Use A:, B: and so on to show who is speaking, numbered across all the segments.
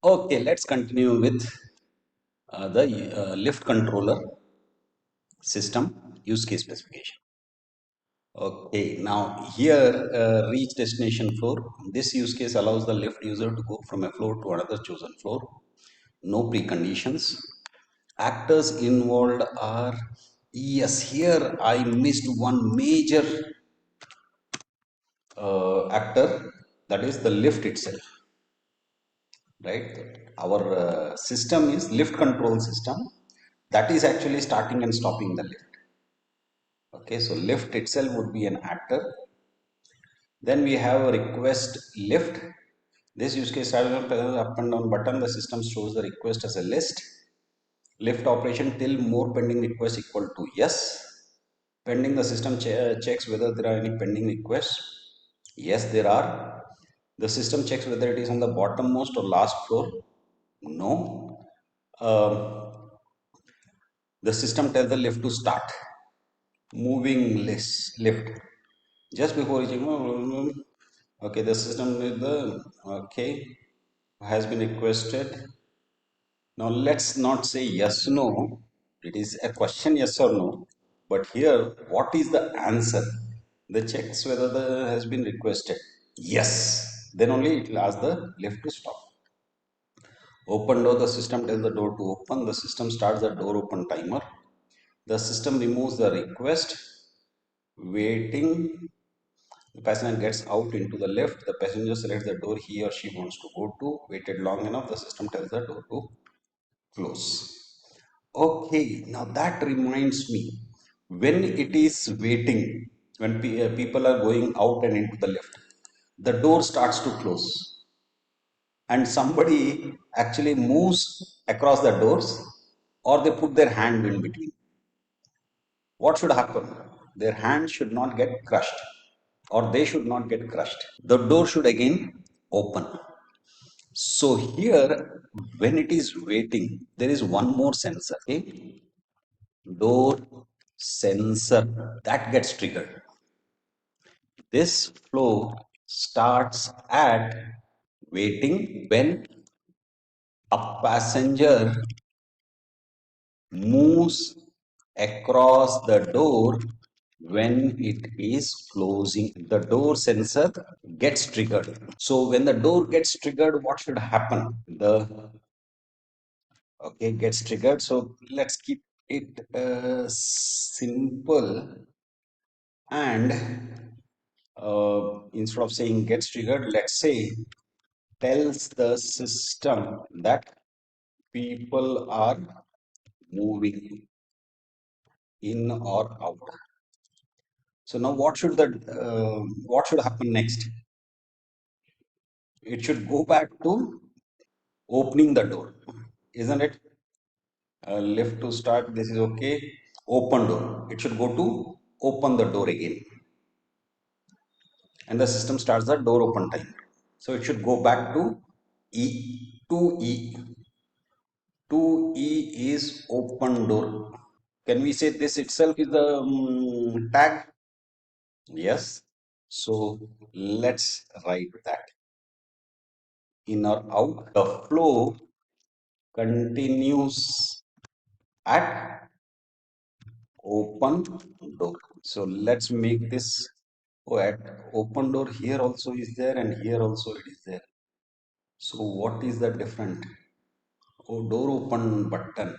A: Okay, let's continue with the lift controller system use case specification. Okay, now here reach destination floor. This use case allows the lift user to go from a floor to another chosen floor. No preconditions. Actors involved are, yes, here I missed one major actor, that is the lift itself, right? Our system is lift control system, that is actually starting and stopping the lift. Okay, so lift itself would be an actor. Then we have a request lift. This use case started up and down button. The system shows the request as a list. Lift operation till more pending requests equal to yes. Pending, the system checks whether there are any pending requests. Yes, there are. The system checks whether it is on the bottommost or last floor. No. The system tells the lift to start. Moving lift. Just before reaching, okay, the system with the, okay, has been requested. Now let's not say yes no, it is a question yes or no, but here what is the answer? The checks whether the has been requested yes, then only it will ask the lift to stop. Open door, the system tells the door to open. The system starts the door open timer. The system removes the request. Waiting, the passenger gets out into the lift. The passenger selects the door he or she wants to go to. Waited long enough, the system tells the door to close. Okay, now that reminds me, when it is waiting, when people are going out and into the lift, the door starts to close and somebody actually moves across the doors or they put their hand in between. What should happen? Their hand should not get crushed or they should not get crushed. The door should again open. So here, when it is waiting, there is one more sensor. Okay? Door sensor that gets triggered. This flow starts at waiting when a passenger moves across the door when it is closing. The door sensor gets triggered. So when the door gets triggered, what should happen? The, okay, gets triggered. So let's keep it simple, and instead of saying gets triggered, let's say tells the system that people are moving in or out. So now what should happen next? It should go back to opening the door, isn't it? Lift to start. This is okay. Open door. It should go to open the door again, and the system starts the door open time. So it should go back to E. 2E. 2E is open door. Can we say this itself is the tag? Yes. So let's write that. In or out, the flow continues at open door. So let's make this, oh, at open door here also is there and here also it is there. So what is the different? Oh, door open button.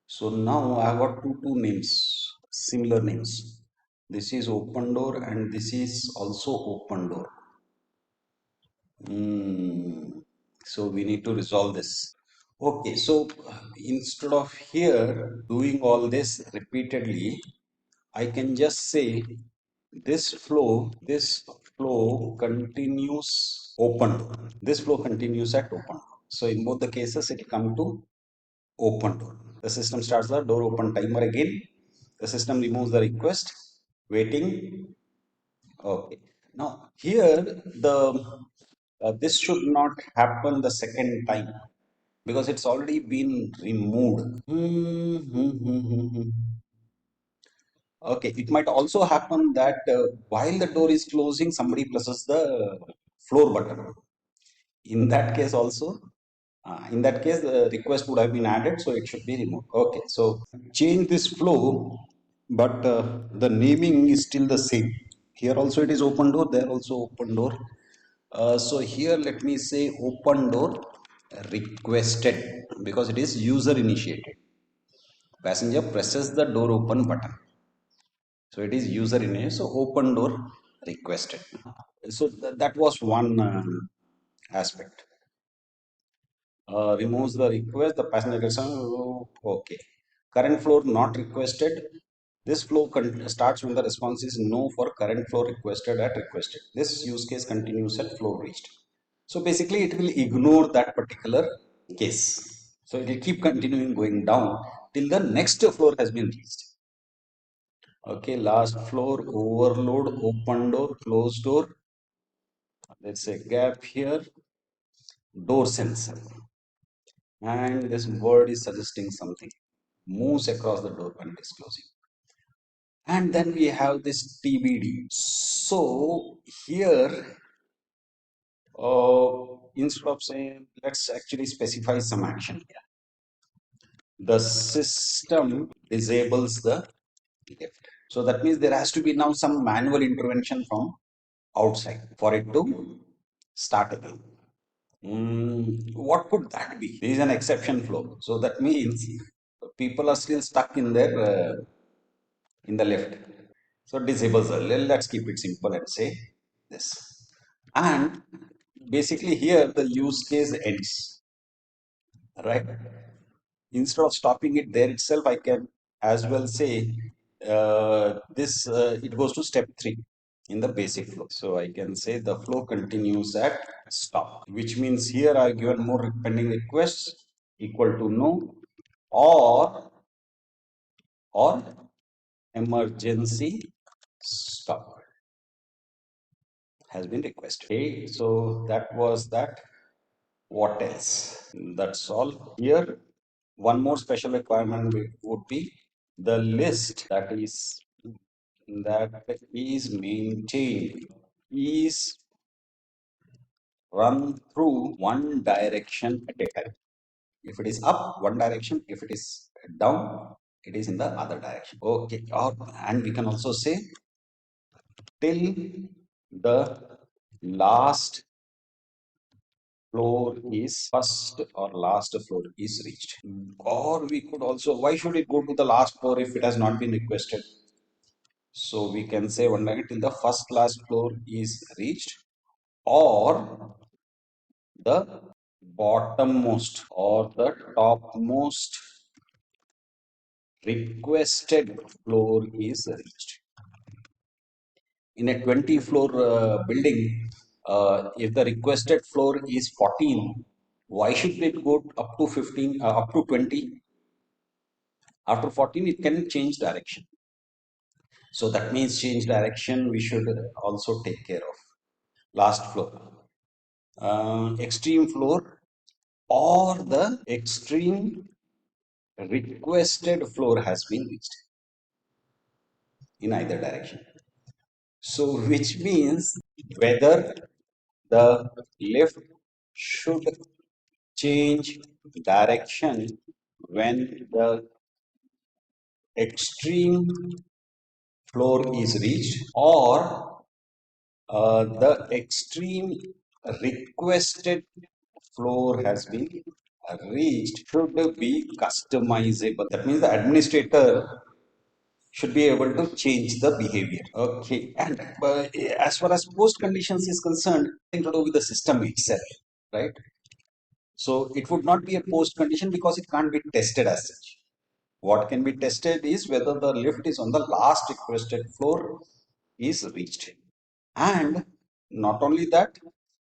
A: So now I have got two names, similar names. This is open door and this is also open door. So we need to resolve this. Okay, so instead of here doing all this repeatedly, I can just say this flow continues open door. This flow continues at open door. So in both the cases, it will come to open door. The system starts the door open timer again. The system removes the request, waiting. Okay. Now here the this should not happen the second time because it's already been removed. Okay, it might also happen that while the door is closing, somebody presses the floor button. In that case also, In that case, the request would have been added, so it should be removed. Okay, so change this flow, but the naming is still the same. Here also it is open door, there also open door. So here let me say open door requested because it is user initiated. Passenger presses the door open button. So it is user initiated. So open door requested. So that was one aspect. Removes the request, the passenger gets okay. Current floor not requested. This flow starts when the response is no for current flow requested at requested. This use case continues at flow reached. So basically, it will ignore that particular case. So it will keep continuing going down till the next floor has been reached. Okay, last floor, overload, open door, closed door. Let's say gap here, door sensor. And this word is suggesting something. Moves across the door when it is closing. And then we have this TBD. So here, instead of saying, let's actually specify some action here. The system disables the lift. So that means there has to be now some manual intervention from outside for it to start again. What could that be? There is an exception flow. So that means people are still stuck in their in the lift. So disables the. Let's keep it simple and say this. And basically here the use case ends, right? Instead of stopping it there itself, I can as well say this it goes to step 3 in the basic flow. So I can say the flow continues at stop, which means here I've given more pending requests equal to no or emergency stop has been requested. Okay, so that was that. What else? That's all. Here, one more special requirement would be the list that is maintained is run through one direction at a time. If it is up, one direction. If it is down, it is in the other direction. Okay. And we can also say till the last floor is first or last floor is reached. Or we could also, why should it go to the last floor if it has not been requested? So we can say one line till the first last floor is reached or the bottommost or the topmost requested floor is reached. In a 20 floor building, if the requested floor is 14, why should it go up to 15, up to 20? After 14, it can change direction. So that means change direction, we should also take care of. Last floor, extreme floor or the extreme requested floor has been reached in either direction. So which means whether the lift should change direction when the extreme floor is reached or the extreme requested floor has been reached should be customizable. That means the administrator should be able to change the behavior. Okay, and as far as post conditions is concerned, nothing to do with the system itself, right? So it would not be a post condition because it can't be tested as such. What can be tested is whether the lift is on the last requested floor is reached. And not only that,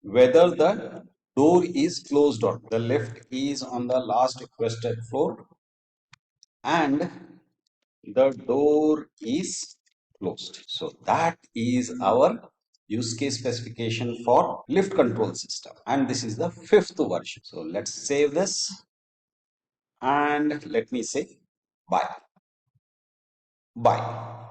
A: whether the door is closed or the lift is on the last requested floor and the door is closed. So that is our use case specification for lift control system. And this is the 5th version. So let's save this and let me say bye. Bye.